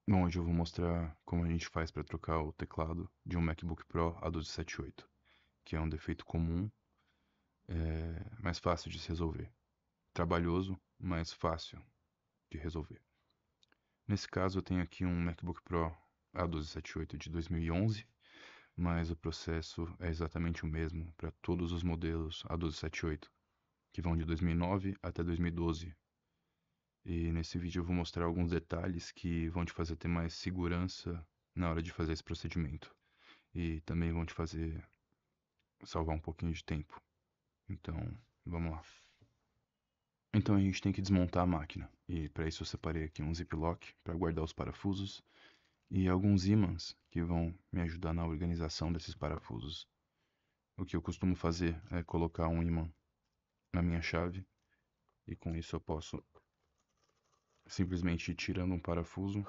Bom, hoje eu vou mostrar como a gente faz para trocar o teclado de um MacBook Pro A1278, que é um defeito comum, mais fácil de se resolver. Trabalhoso, mas fácil de resolver. Nesse caso, eu tenho aqui um MacBook Pro A1278 de 2011, mas o processo é exatamente o mesmo para todos os modelos A1278, que vão de 2009 até 2012. E nesse vídeo eu vou mostrar alguns detalhes que vão te fazer ter mais segurança na hora de fazer esse procedimento. E também vão te fazer salvar um pouquinho de tempo. Então, vamos lá. Então a gente tem que desmontar a máquina. E para isso eu separei aqui um ziplock para guardar os parafusos e alguns ímãs que vão me ajudar na organização desses parafusos. O que eu costumo fazer é colocar um ímã na minha chave e com isso eu posso simplesmente ir tirando um parafuso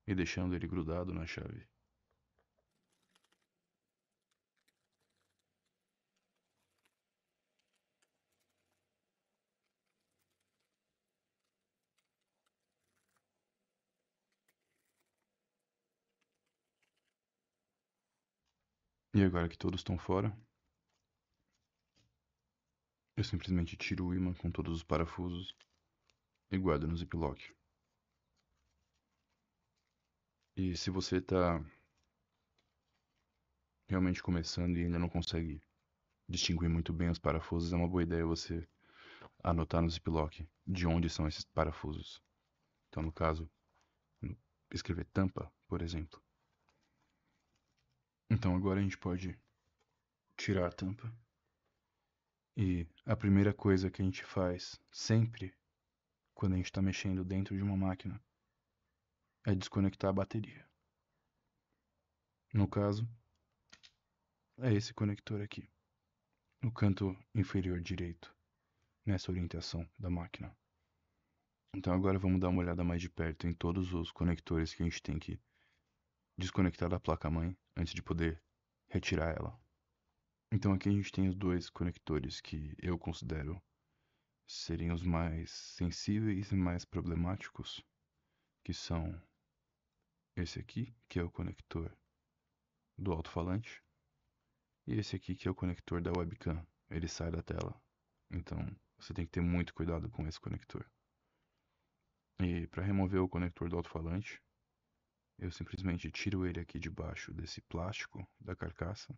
e deixando ele grudado na chave. E agora que todos estão fora, eu simplesmente tiro o ímã com todos os parafusos e guardo no ziplock. E se você está realmente começando e ainda não consegue distinguir muito bem os parafusos, é uma boa ideia você anotar no ziplock de onde são esses parafusos. Então, no caso, escrever tampa, por exemplo. Então, agora a gente pode tirar a tampa. E a primeira coisa que a gente faz sempre quando a gente está mexendo dentro de uma máquina é desconectar a bateria. No caso, é esse conector aqui, no canto inferior direito, nessa orientação da máquina. Então agora vamos dar uma olhada mais de perto em todos os conectores que a gente tem que desconectar da placa-mãe antes de poder retirar ela. Então aqui a gente tem os dois conectores que eu considero serem os mais sensíveis e mais problemáticos, que são esse aqui, que é o conector do alto-falante, e esse aqui que é o conector da webcam. Ele sai da tela. Então você tem que ter muito cuidado com esse conector. E para remover o conector do alto-falante, eu simplesmente tiro ele aqui debaixo desse plástico da carcaça.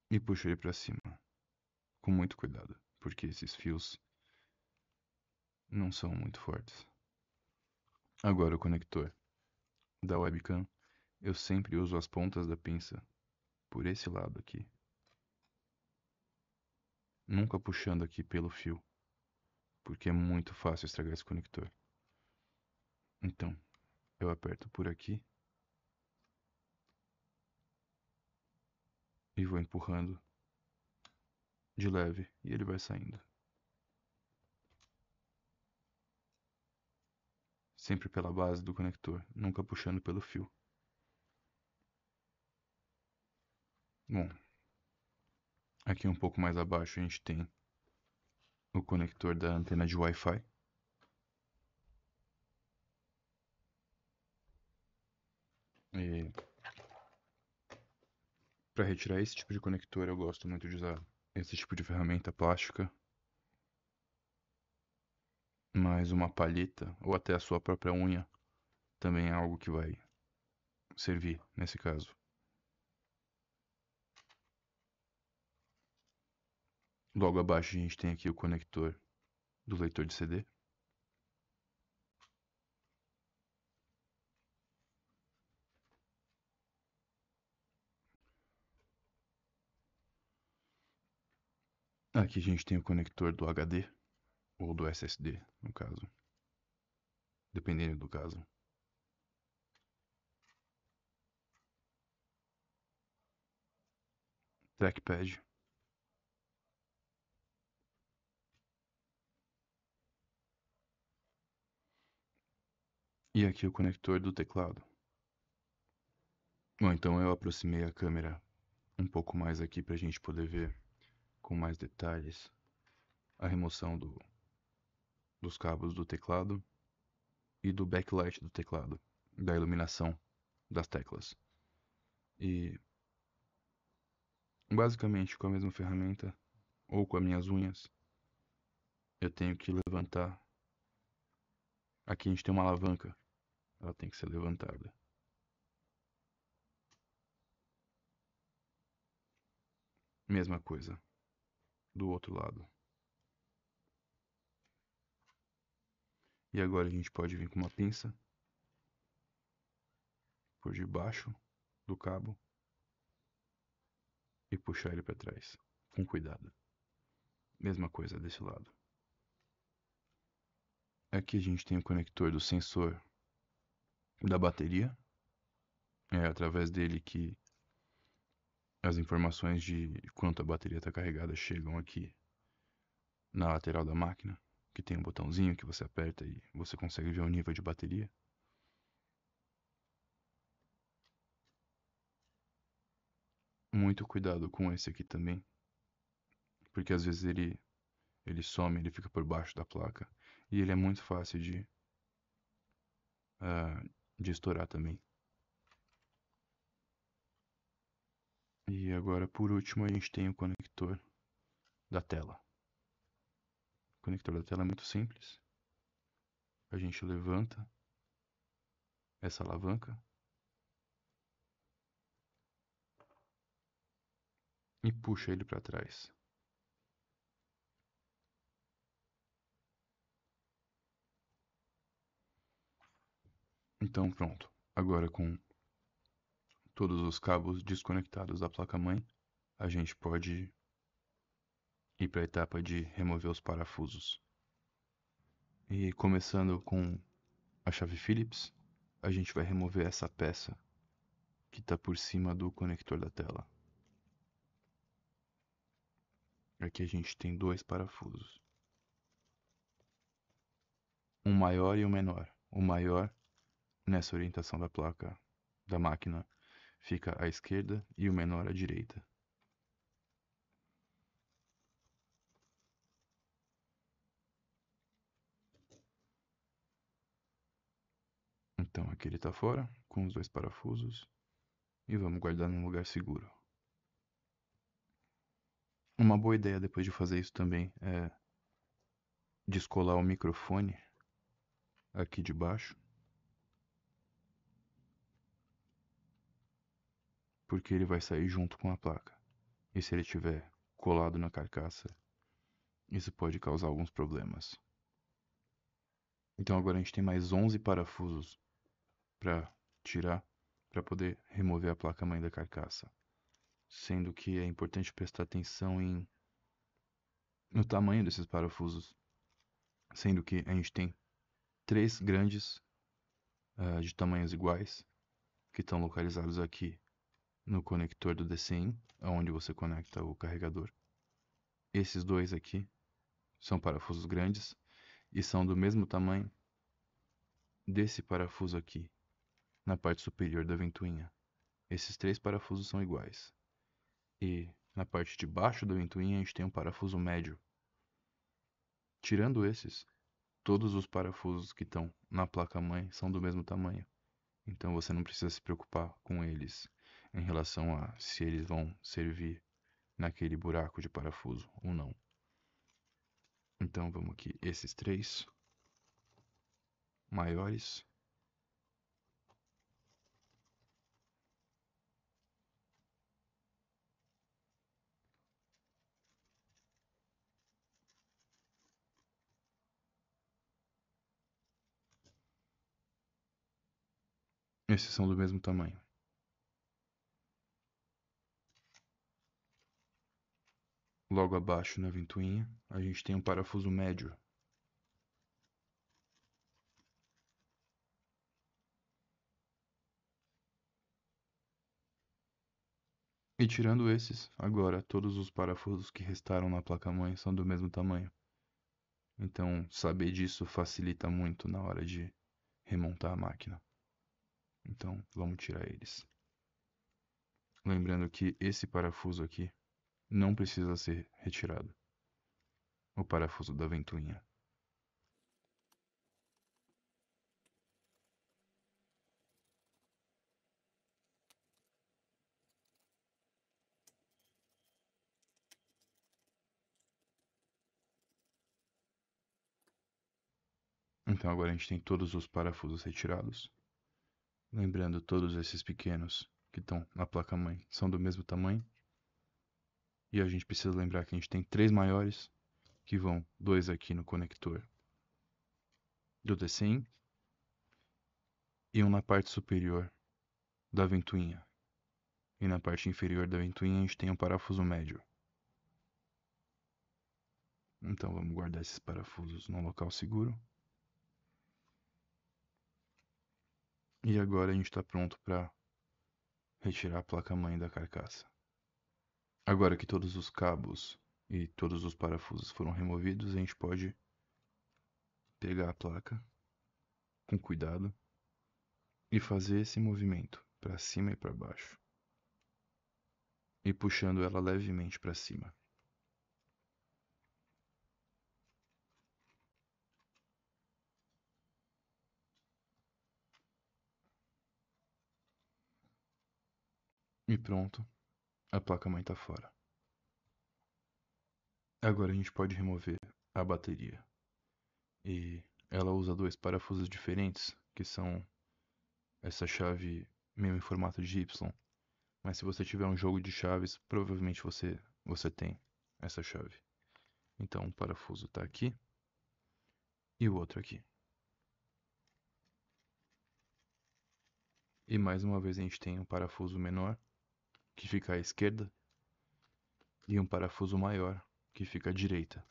E puxo ele para cima, com muito cuidado, porque esses fios não são muito fortes. Agora o conector da webcam, eu sempre uso as pontas da pinça por esse lado aqui, nunca puxando aqui pelo fio, porque é muito fácil estragar esse conector. Então, eu aperto por aqui e vou empurrando de leve e ele vai saindo. Sempre pela base do conector, nunca puxando pelo fio. Bom, aqui um pouco mais abaixo a gente tem o conector da antena de Wi-Fi. E para retirar esse tipo de conector eu gosto muito de usar esse tipo de ferramenta plástica, mas uma palheta ou até a sua própria unha também é algo que vai servir nesse caso. Logo abaixo a gente tem aqui o conector do leitor de CD. Aqui a gente tem o conector do HD, ou do SSD, no caso, dependendo do caso. Trackpad. E aqui o conector do teclado. Bom, então eu aproximei a câmera um pouco mais aqui para a gente poder ver com mais detalhes a remoção dos cabos do teclado e do backlight do teclado, da iluminação das teclas. E basicamente com a mesma ferramenta ou com as minhas unhas, eu tenho que levantar. Aqui a gente tem uma alavanca, ela tem que ser levantada. Mesma coisa do outro lado. E agora a gente pode vir com uma pinça por debaixo do cabo e puxar ele para trás, com cuidado. Mesma coisa desse lado. Aqui a gente tem o conector do sensor da bateria. É através dele que as informações de quanto a bateria está carregada chegam aqui na lateral da máquina, que tem um botãozinho que você aperta e você consegue ver o nível de bateria. Muito cuidado com esse aqui também, porque às vezes ele some, ele fica por baixo da placa e ele é muito fácil de estourar também. E agora, por último, a gente tem o conector da tela. O conector da tela é muito simples. A gente levanta essa alavanca e puxa ele para trás. Então pronto. Agora com todos os cabos desconectados da placa-mãe, a gente pode ir para a etapa de remover os parafusos. E começando com a chave Phillips, a gente vai remover essa peça que está por cima do conector da tela. Aqui a gente tem dois parafusos. Um maior e um menor. O maior, nessa orientação da placa da máquina, fica à esquerda e o menor à direita. Então aqui ele está fora, com os dois parafusos, e vamos guardar num lugar seguro. Uma boa ideia depois de fazer isso também é descolar o microfone aqui de baixo, porque ele vai sair junto com a placa. E se ele estiver colado na carcaça, isso pode causar alguns problemas. Então agora a gente tem mais 11 parafusos para tirar, para poder remover a placa-mãe da carcaça. Sendo que é importante prestar atenção no tamanho desses parafusos. Sendo que a gente tem 3 grandes de tamanhos iguais, que estão localizados aqui no conector do DCIM, onde você conecta o carregador. Esses dois aqui são parafusos grandes e são do mesmo tamanho desse parafuso aqui, na parte superior da ventoinha. Esses 3 parafusos são iguais. E na parte de baixo da ventoinha a gente tem um parafuso médio. Tirando esses, todos os parafusos que estão na placa-mãe são do mesmo tamanho. Então você não precisa se preocupar com eles em relação a se eles vão servir naquele buraco de parafuso ou não. Então vamos aqui, esses 3 maiores. Esses são do mesmo tamanho. Logo abaixo na ventoinha, a gente tem um parafuso médio. E tirando esses, agora todos os parafusos que restaram na placa-mãe são do mesmo tamanho. Então, saber disso facilita muito na hora de remontar a máquina. Então, vamos tirar eles. Lembrando que esse parafuso aqui não precisa ser retirado. O parafuso da ventoinha. Então agora a gente tem todos os parafusos retirados. Lembrando, todos esses pequenos que estão na placa-mãe são do mesmo tamanho. E a gente precisa lembrar que a gente tem 3 maiores, que vão 2 aqui no conector do DCIM e um na parte superior da ventoinha. E na parte inferior da ventoinha a gente tem um parafuso médio. Então vamos guardar esses parafusos num local seguro. E agora a gente está pronto para retirar a placa-mãe da carcaça. Agora que todos os cabos e todos os parafusos foram removidos, a gente pode pegar a placa com cuidado e fazer esse movimento para cima e para baixo, e puxando ela levemente para cima. E pronto, a placa-mãe está fora. Agora a gente pode remover a bateria. E ela usa 2 parafusos diferentes, que são essa chave meio em formato de Y. Mas se você tiver um jogo de chaves, provavelmente você tem essa chave. Então um parafuso está aqui e o outro aqui. E mais uma vez a gente tem um parafuso menor, que fica à esquerda, e um parafuso maior, que fica à direita.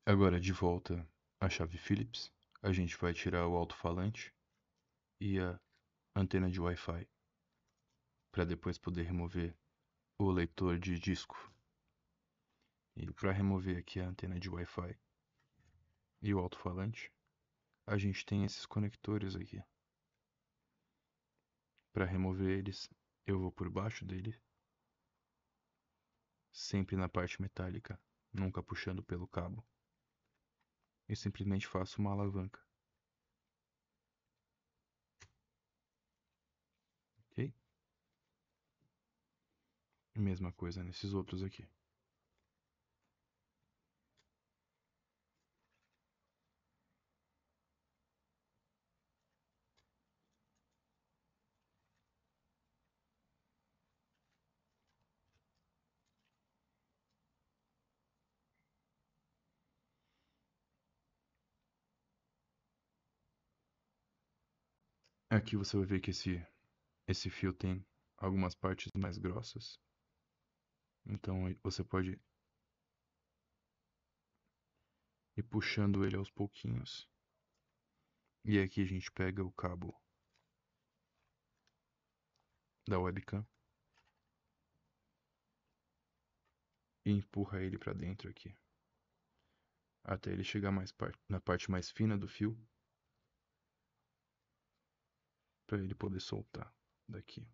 Agora, de volta à chave Phillips, a gente vai tirar o alto-falante e a antena de Wi-Fi, para depois poder remover o leitor de disco. E para remover aqui a antena de Wi-Fi e o alto-falante, a gente tem esses conectores aqui. Para remover eles, eu vou por baixo dele, sempre na parte metálica, nunca puxando pelo cabo. E simplesmente faço uma alavanca. Ok? Mesma coisa nesses outros aqui. Aqui você vai ver que esse fio tem algumas partes mais grossas. Então você pode ir puxando ele aos pouquinhos. E aqui a gente pega o cabo da webcam e empurra ele para dentro aqui, até ele chegar na parte mais fina do fio, para ele poder soltar daqui.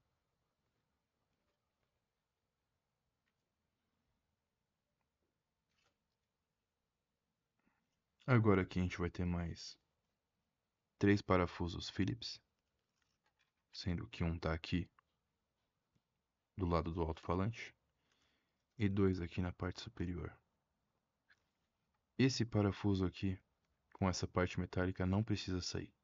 Agora aqui a gente vai ter mais 3 parafusos Phillips, sendo que um tá aqui do lado do alto-falante e 2 aqui na parte superior. Esse parafuso aqui, com essa parte metálica, não precisa sair.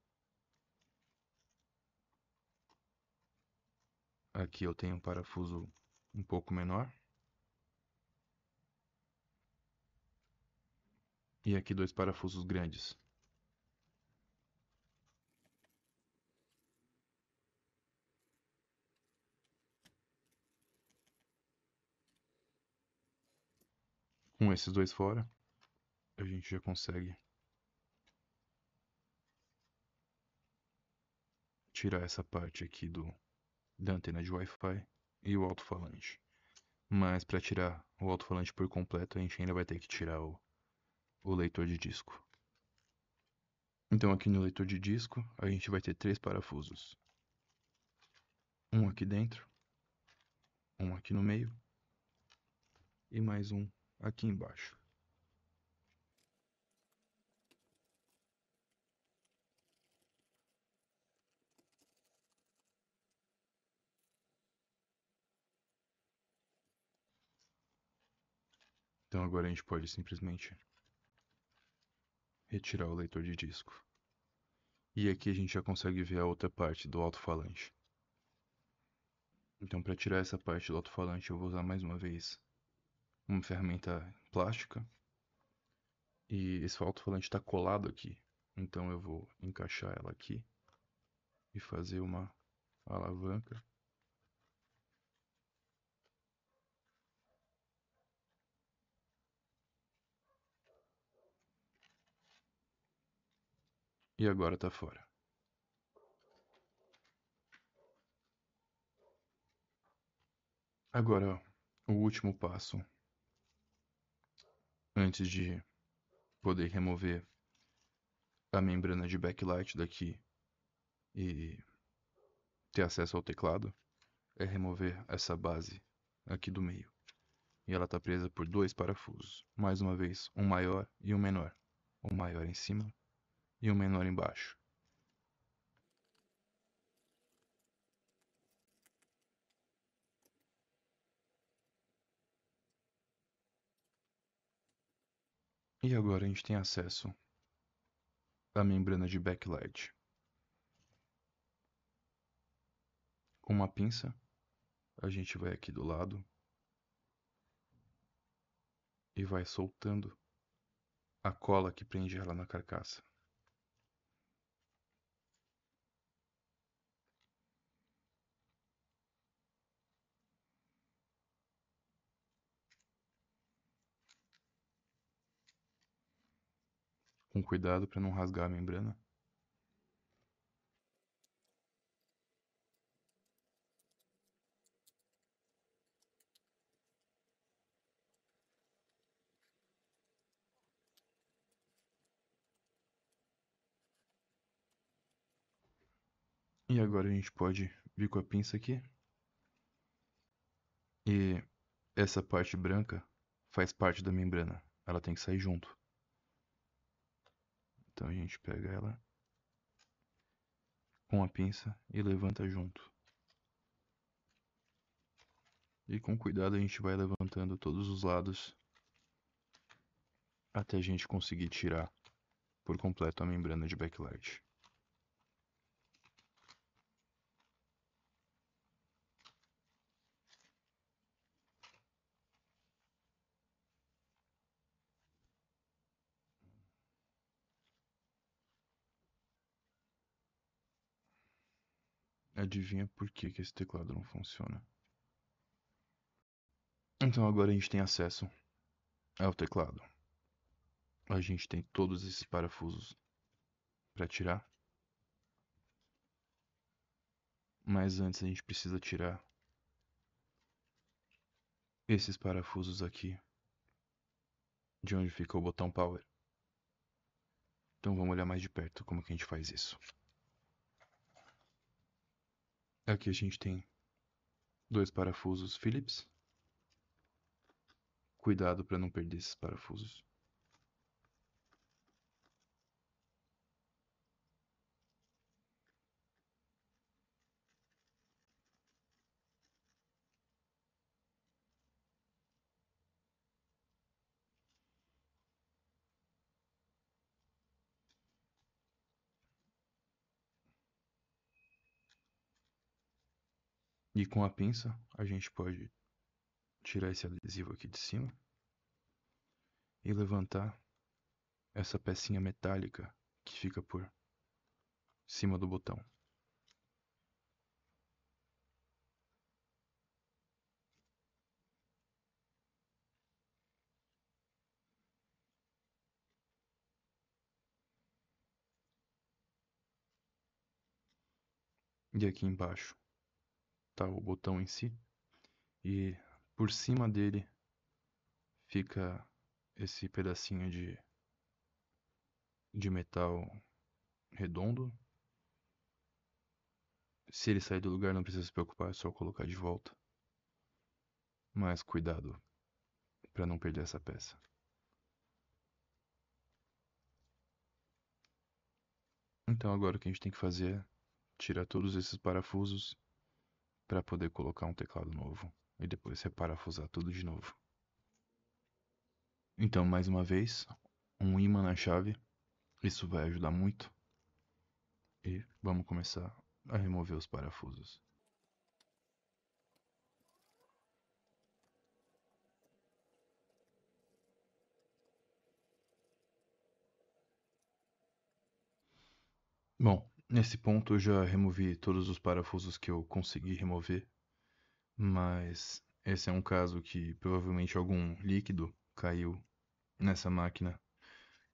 Aqui eu tenho um parafuso um pouco menor. E aqui 2 parafusos grandes. Com esses 2 fora, a gente já consegue tirar essa parte aqui da antena de Wi-Fi e o alto-falante. Mas para tirar o alto-falante por completo, a gente ainda vai ter que tirar o leitor de disco. Então aqui no leitor de disco, a gente vai ter 3 parafusos. Um aqui dentro, um aqui no meio e mais um aqui embaixo. Então agora a gente pode simplesmente retirar o leitor de disco. E aqui a gente já consegue ver a outra parte do alto-falante. Então para tirar essa parte do alto-falante eu vou usar mais uma vez uma ferramenta plástica. E esse alto-falante está colado aqui. Então eu vou encaixar ela aqui e fazer uma alavanca. E agora tá fora. Agora, o último passo antes de poder remover a membrana de backlight daqui e ter acesso ao teclado é remover essa base aqui do meio. E ela está presa por 2 parafusos. Mais uma vez, um maior e um menor. Um maior em cima e um menor embaixo. E agora a gente tem acesso à membrana de backlight. Com uma pinça, a gente vai aqui do lado e vai soltando a cola que prende ela na carcaça. Com cuidado para não rasgar a membrana. E agora a gente pode vir com a pinça aqui. E essa parte branca faz parte da membrana. Ela tem que sair junto. Então a gente pega ela com a pinça e levanta junto. E com cuidado a gente vai levantando todos os lados até a gente conseguir tirar por completo a membrana de backlight. Adivinha por que esse teclado não funciona? Então agora a gente tem acesso ao teclado. A gente tem todos esses parafusos para tirar. Mas antes a gente precisa tirar esses parafusos aqui de onde fica o botão power. Então vamos olhar mais de perto como que a gente faz isso. Aqui a gente tem 2 parafusos Phillips. Cuidado para não perder esses parafusos. E com a pinça a gente pode tirar esse adesivo aqui de cima e levantar essa pecinha metálica que fica por cima do botão. E aqui embaixo tá o botão em si. E por cima dele fica esse pedacinho de metal redondo. Se ele sair do lugar, não precisa se preocupar, é só colocar de volta. Mas cuidado para não perder essa peça. Então agora o que a gente tem que fazer é tirar todos esses parafusos para poder colocar um teclado novo e depois reparafusar tudo de novo. Então, mais uma vez, um ímã na chave, isso vai ajudar muito. E vamos começar a remover os parafusos. Bom, nesse ponto eu já removi todos os parafusos que eu consegui remover, mas esse é um caso que provavelmente algum líquido caiu nessa máquina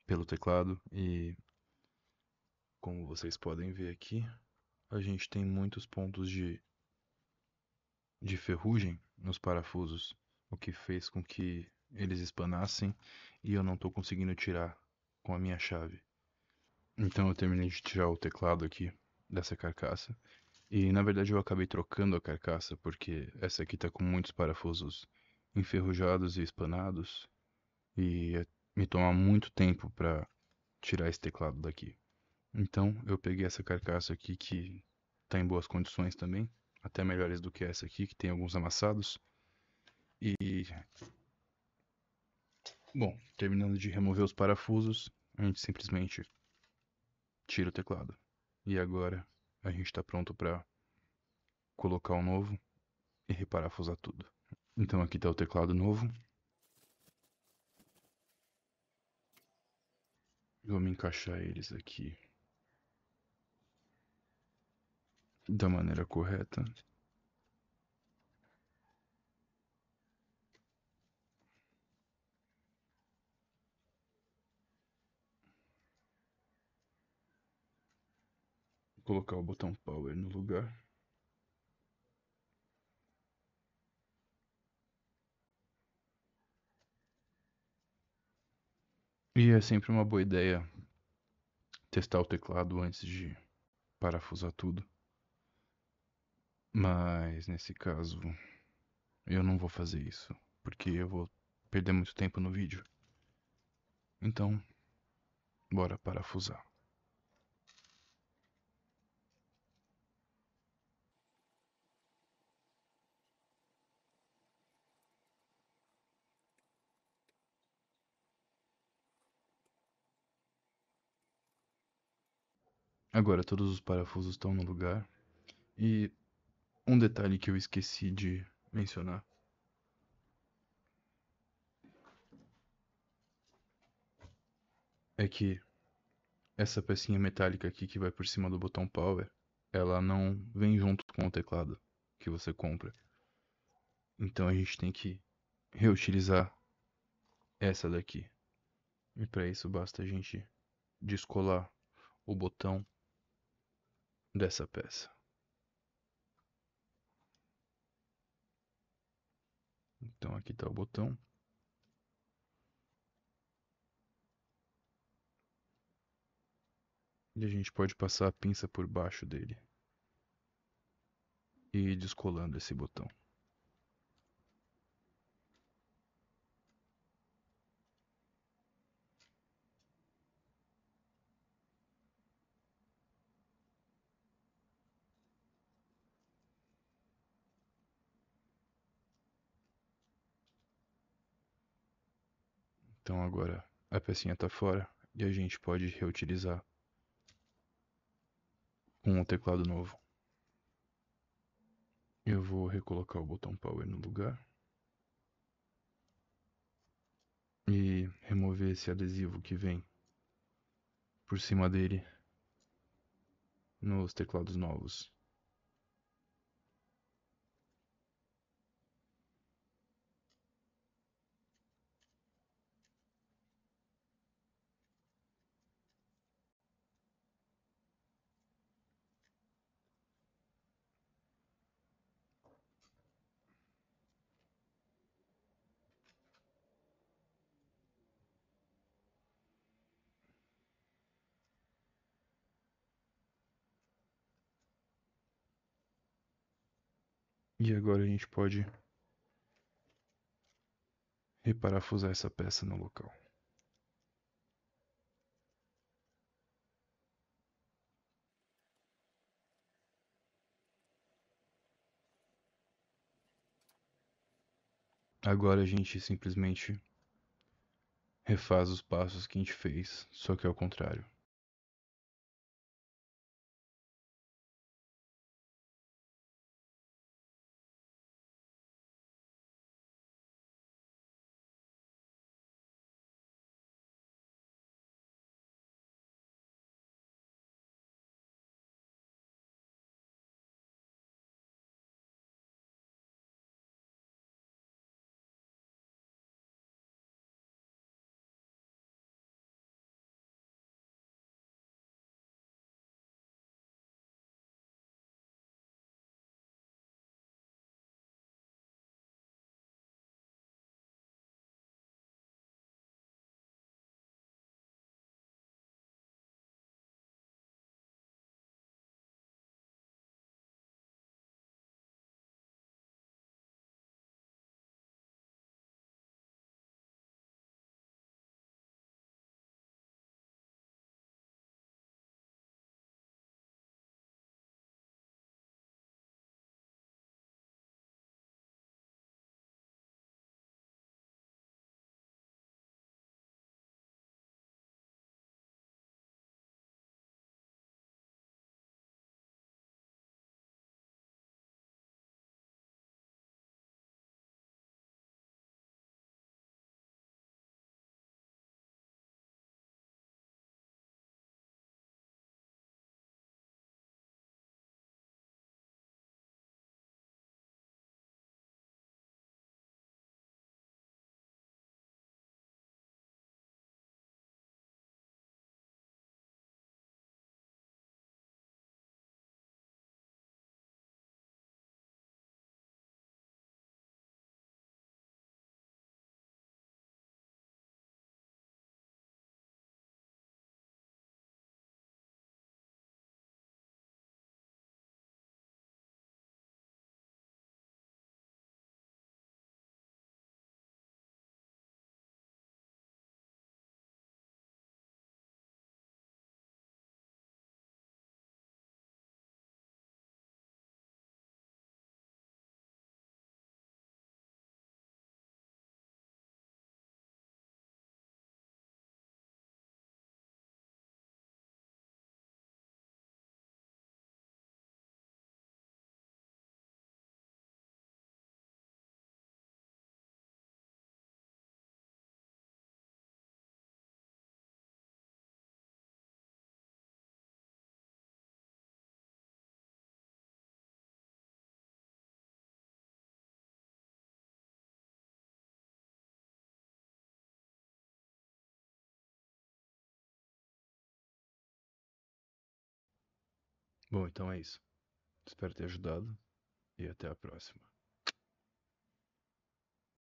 pelo teclado e, como vocês podem ver aqui, a gente tem muitos pontos de ferrugem nos parafusos, o que fez com que eles espanassem e eu não estou conseguindo tirar com a minha chave. Então eu terminei de tirar o teclado aqui dessa carcaça e na verdade eu acabei trocando a carcaça porque essa aqui está com muitos parafusos enferrujados e espanados e me toma muito tempo para tirar esse teclado daqui. Então eu peguei essa carcaça aqui que está em boas condições também, até melhores do que essa aqui que tem alguns amassados. E, bom, terminando de remover os parafusos, a gente simplesmente tira o teclado. E agora a gente está pronto para colocar o novo e reparafusar tudo. Então aqui está o teclado novo. Vamos encaixar eles aqui da maneira correta. Colocar o botão Power no lugar. E é sempre uma boa ideia testar o teclado antes de parafusar tudo. Mas nesse caso eu não vou fazer isso, porque eu vou perder muito tempo no vídeo. Então, bora parafusar. Agora todos os parafusos estão no lugar. E um detalhe que eu esqueci de mencionar é que essa pecinha metálica aqui que vai por cima do botão Power, ela não vem junto com o teclado que você compra. Então a gente tem que reutilizar essa daqui. E para isso basta a gente descolar o botão dessa peça. Então aqui está o botão. E a gente pode passar a pinça por baixo dele e ir descolando esse botão. Então agora a pecinha está fora e a gente pode reutilizar com o teclado novo. Eu vou recolocar o botão Power no lugar e remover esse adesivo que vem por cima dele nos teclados novos. E agora a gente pode reparafusar essa peça no local. Agora a gente simplesmente refaz os passos que a gente fez, só que ao contrário. Bom, então é isso. Espero ter ajudado e até a próxima.